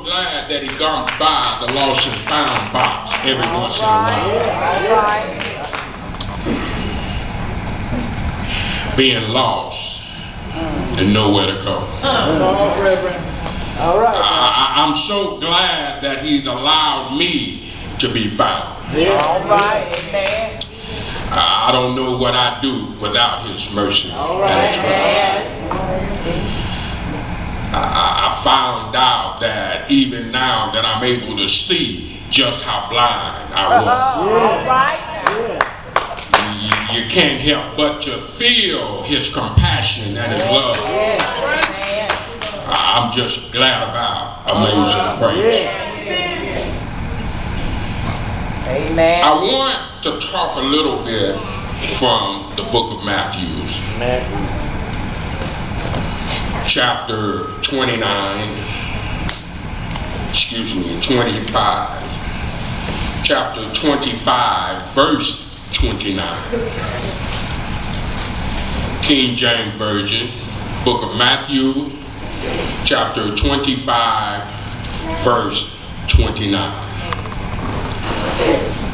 glad that he comes by the lost and found box every once in a while. Being lost and nowhere to go. All right. I'm so glad that he's allowed me to be found. All right, amen. I don't know what I'd do without his mercy and his grace. I found out that even now that I'm able to see just how blind I was. All right. You can't help but to feel his compassion and his love. I'm just glad about Amazing Grace. Amen. I want to talk a little bit from the book of Matthew. Chapter 25. Chapter 25, verse 29. King James Version, book of Matthew, chapter 25, verse 29.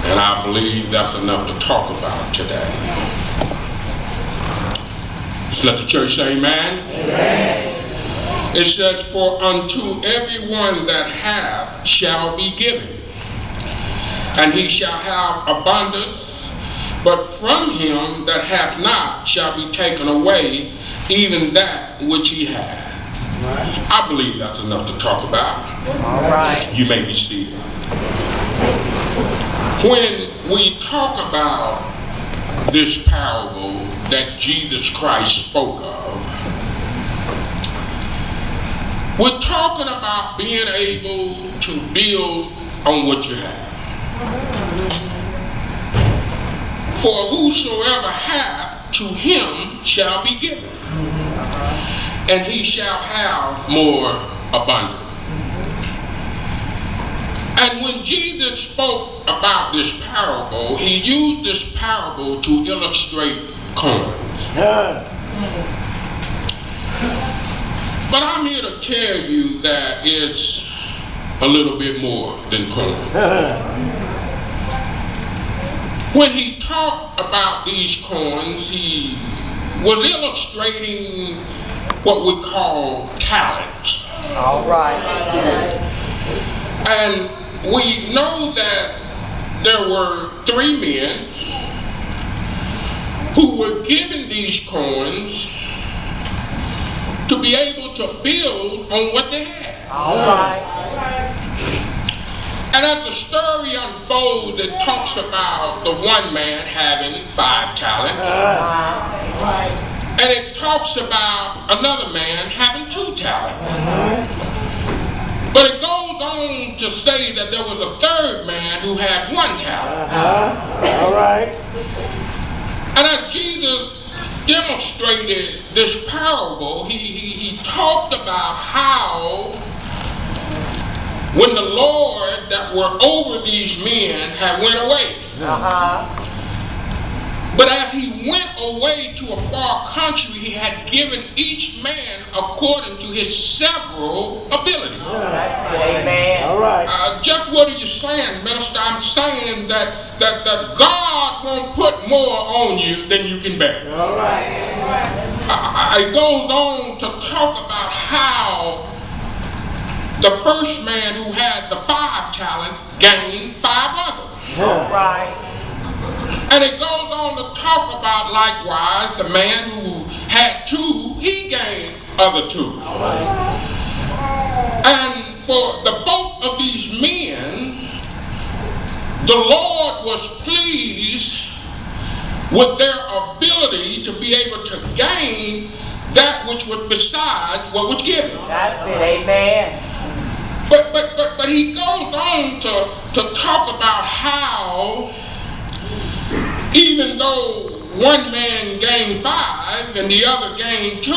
And I believe that's enough to talk about today. Just let the church say amen. Amen. It says, for unto everyone that hath shall be given, and he shall have abundance, but from him that hath not shall be taken away even that which he hath. Right. I believe that's enough to talk about. All right. You may be seated. When we talk about this parable that Jesus Christ spoke of, we're talking about being able to build on what you have. For whosoever hath, to him shall be given, and he shall have more abundant. And when Jesus spoke about this parable, he used this parable to illustrate coins. But I'm here to tell you that it's a little bit more than coins. When he talked about these coins, he was illustrating what we call talents. All right. And we know that there were 3 men who were given these coins to be able to build on what they had. All right. And as the story unfolds, it talks about the one man having 5 talents. And it talks about another man having 2 talents. But it goes on to say that there was a 3rd man who had 1 talent. All right. And as Jesus demonstrated this parable, he talked about how when the Lord that were over these men had went away. But as he went away to a far country, he had given each man according to his several abilities. Amen. All right. Just what are you saying, minister? I'm saying that God won't put more on you than you can bear. All right. It goes on to talk about how the first man who had the 5 talents gained 5 others. All right. And it goes on to talk about likewise the man who had 2, he gained other 2. And for the both of these men, the Lord was pleased with their ability to be able to gain that which was besides what was given. That's it, amen. But he goes on to talk about how even though one man gained 5 and the other gained 2,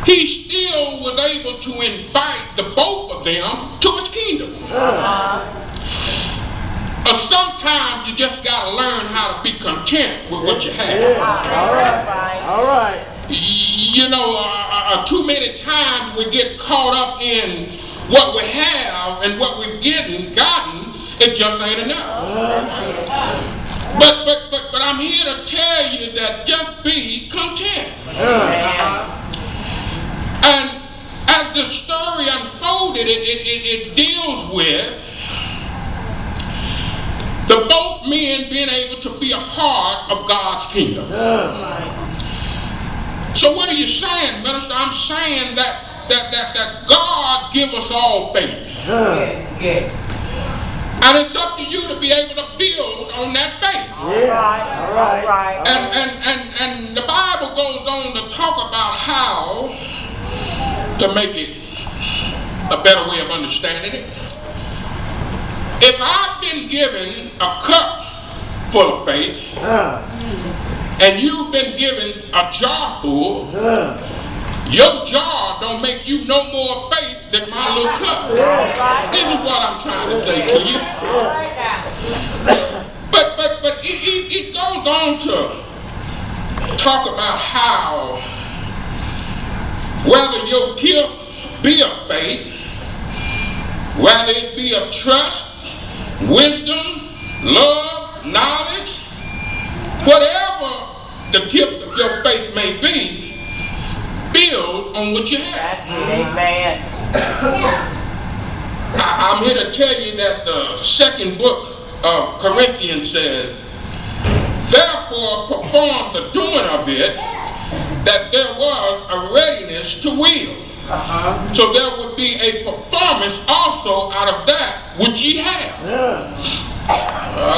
he still was able to invite the both of them to his kingdom. Sometimes you just got to learn how to be content with what you have. All right. All right. you know, too many times we get caught up in what we have and what we've gotten, it just ain't enough. But I'm here to tell you that just be content. And as the story unfolded, it deals with the both men being able to be a part of God's kingdom. So what are you saying, minister? I'm saying that God give us all faith. And it's up to you to be able to build on that faith. All right. And the Bible goes on to talk about how to make it a better way of understanding it. If I've been given a cup full of faith, and you've been given a jar full, your jar don't make you no more faith than my little cup. This is what I'm trying to say to you. But it goes on to talk about how whether your gift be of faith, whether it be of trust, wisdom, love, knowledge, whatever the gift of your faith may be, build on what you have. Amen. I'm here to tell you that the second book of Corinthians says, therefore perform the doing of it, that there was a readiness to will. So there would be a performance also out of that which ye have.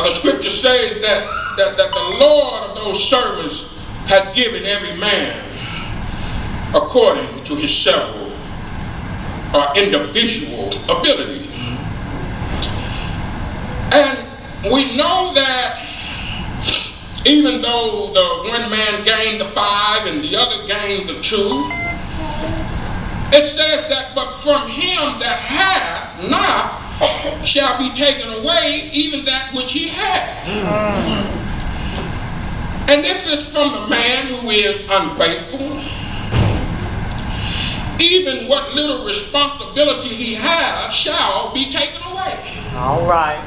The scripture says that the Lord of those servants had given every man according to his several or individual ability. And we know that even though the one man gained the 5 and the other gained the 2, it says that, but from him that hath not shall be taken away even that which he hath. And this is from the man who is unfaithful. Even what little responsibility he has shall be taken away. All right.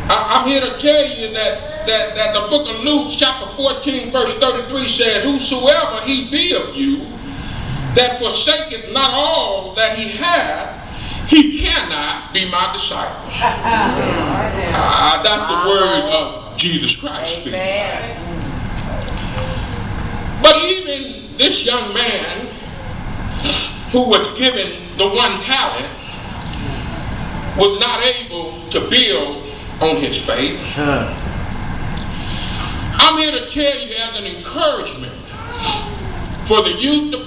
I'm here to tell you that the book of Luke chapter 14 verse 33 says, whosoever he be of you that forsaketh not all that he hath, he cannot be my disciple. That's the words of Jesus Christ speaking. But even this young man who was given the 1 talent was not able to build on his faith. I'm here to tell you as an encouragement for the youth to